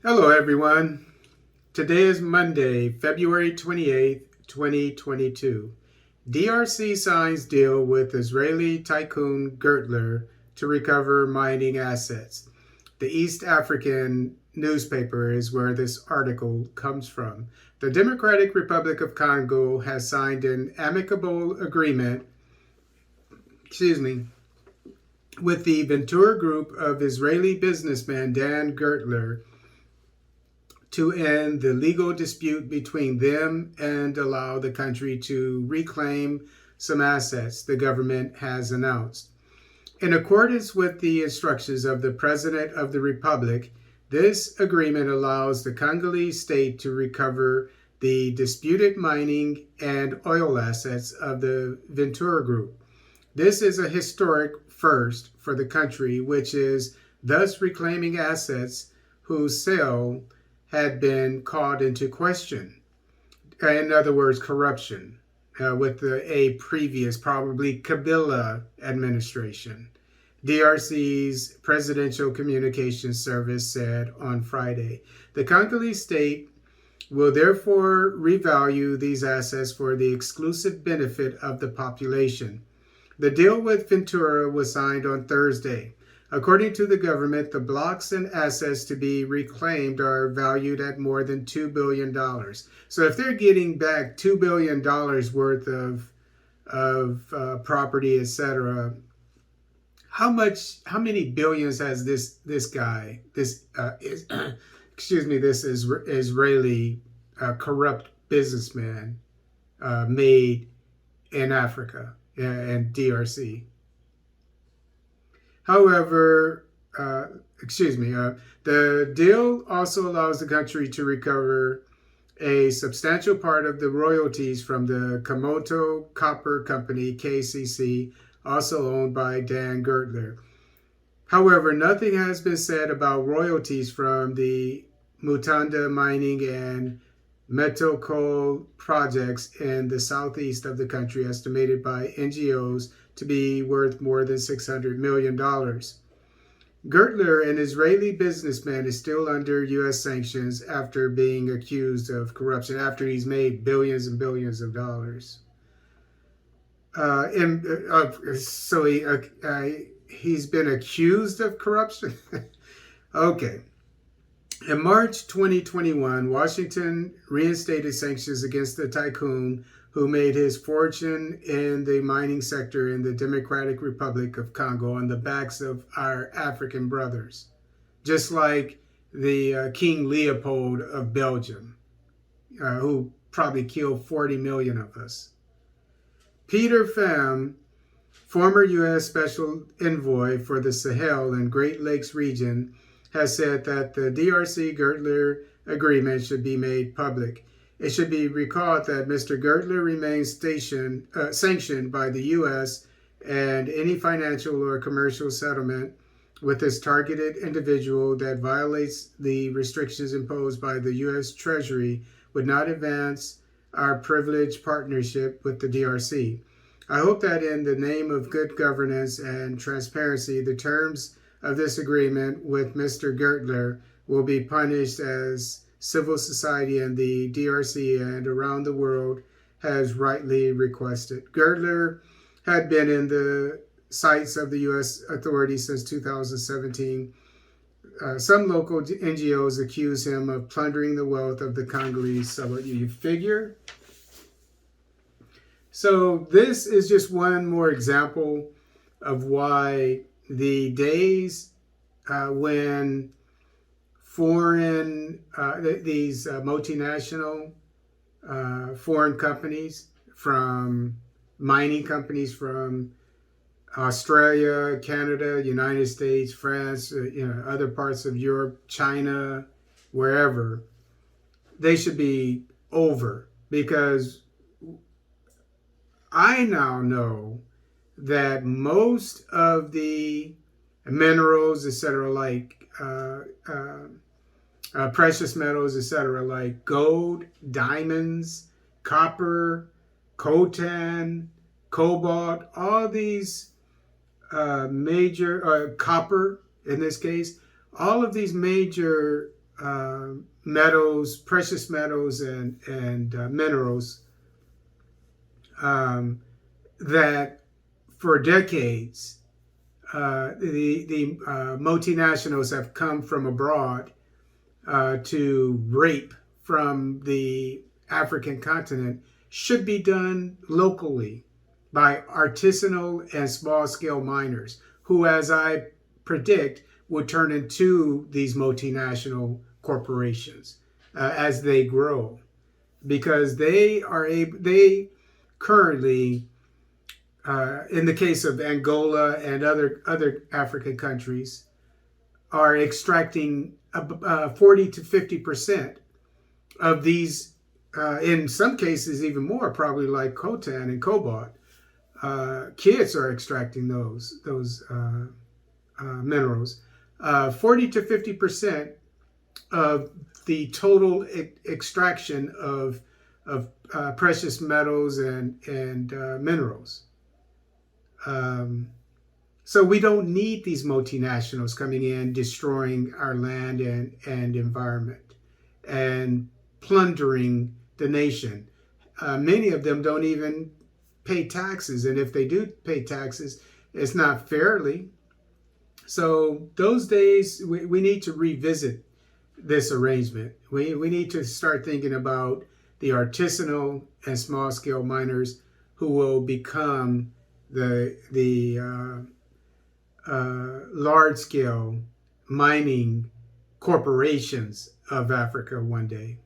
Hello, everyone. Today is Monday, February 28th, 2022. DRC signs deal with Israeli tycoon Gertler to recover mining assets. The East African newspaper is where this article comes from. The Democratic Republic of Congo has signed an amicable agreement, with the Ventura Group of Israeli businessman Dan Gertler to end the legal dispute between them and allow the country to reclaim some assets, the government has announced. In accordance with the instructions of the President of the Republic, this agreement allows the Congolese state to recover the disputed mining and oil assets of the Ventura Group. This is a historic first for the country, which is thus reclaiming assets whose sale had been called into question. In other words, corruption with a previous, probably Kabila administration. DRC's Presidential Communications Service said on Friday. The Congolese state will therefore revalue these assets for the exclusive benefit of the population. The deal with Ventura was signed on Thursday. According to the government, the blocks and assets to be reclaimed are valued at more than $2 billion. So if they're getting back $2 billion worth of property, etc., how many billions has this Israeli corrupt businessman made in Africa and DRC? However, the deal also allows the country to recover a substantial part of the royalties from the Kamoto Copper Company, KCC, also owned by Dan Gertler. However, nothing has been said about royalties from the Mutanda mining and metal coal projects in the southeast of the country, estimated by NGOs to be worth more than $600 million. Gertler, an Israeli businessman, is still under U.S. sanctions after being accused of corruption, after he's made billions and billions of dollars. He's been accused of corruption? Okay. In March 2021, Washington reinstated sanctions against the tycoon who made his fortune in the mining sector in the Democratic Republic of Congo on the backs of our African brothers, just like the King Leopold of Belgium, who probably killed 40 million of us. Peter Pham, former U.S. Special Envoy for the Sahel and Great Lakes region, has said that the DRC Gertler agreement should be made public. It should be recalled that Mr. Gertler remains sanctioned by the U.S., and any financial or commercial settlement with this targeted individual that violates the restrictions imposed by the U.S. Treasury would not advance our privileged partnership with the DRC. I hope that in the name of good governance and transparency, the terms of this agreement with Mr. Gertler will be punished as civil society and the DRC and around the world has rightly requested. Gertler had been in the sights of the U.S. authorities since 2017. Some local NGOs accuse him of plundering the wealth of the Congolese. So you figure? So this is just one more example of why the days when these multinational foreign companies, from mining companies from Australia, Canada, United States, France, other parts of Europe, China, wherever, they should be over, because I now know that most of the minerals, etc., like precious metals, etc., like gold, diamonds, copper, coltan, cobalt, all these major, copper in this case, all of these major metals, precious metals, and minerals that for decades the multinationals have come from abroad to rape from the African continent should be done locally by artisanal and small scale miners who, as I predict, will turn into these multinational corporations as they grow, because they currently, in the case of Angola and other African countries, are extracting 40 to 50% of these, in some cases even more, probably like coltan and cobalt. Kids are extracting those minerals. 40 to 50% of the total extraction of precious metals and minerals. So we don't need these multinationals coming in, destroying our land and environment, and plundering the nation. Many of them don't even pay taxes, and if they do pay taxes, it's not fairly. So those days, we need to revisit this arrangement. We need to start thinking about the artisanal and small-scale miners who will become the large-scale mining corporations of Africa one day.